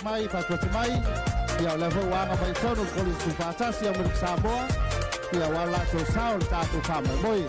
Patumai, ia level wanga mai tonu kolis tu fatas ia milik Samoa, ia wala tu saul tatu kama moi.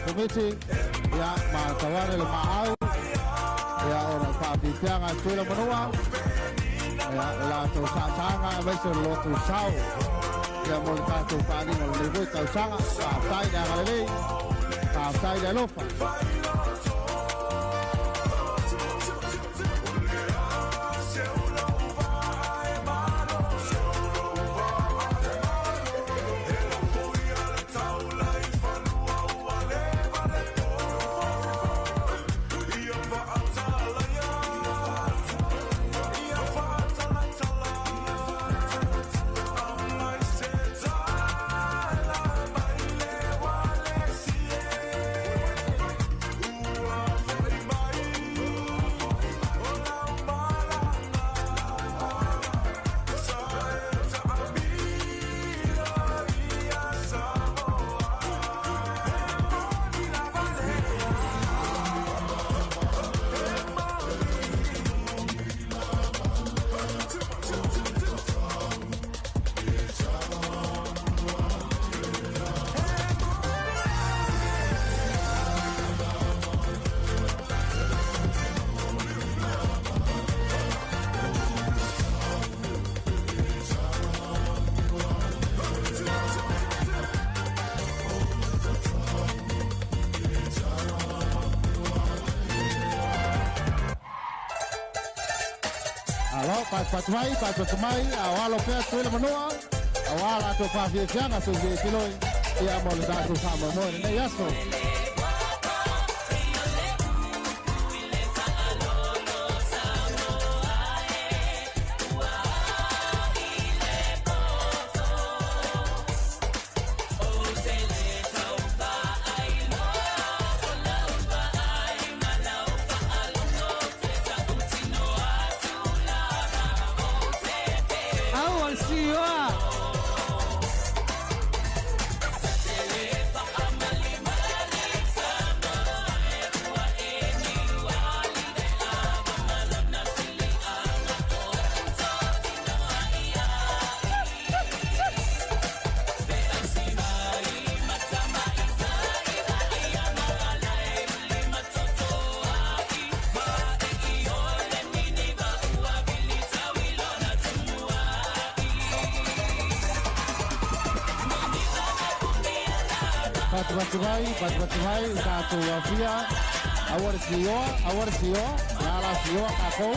Komiti ya matawana le maau ya ora papianga tula manua ya la to sanga beso lo to sao ya mo ta to pani no le voi ta sanga pa tai da gale pa tai da lofa Patumai, awalo pea tuela manua, awala to pafia janga to ge kiloi, ia mo da to fama mo ne yaso. Patumai, satu wafia, awar siyo, nala siyo, ako.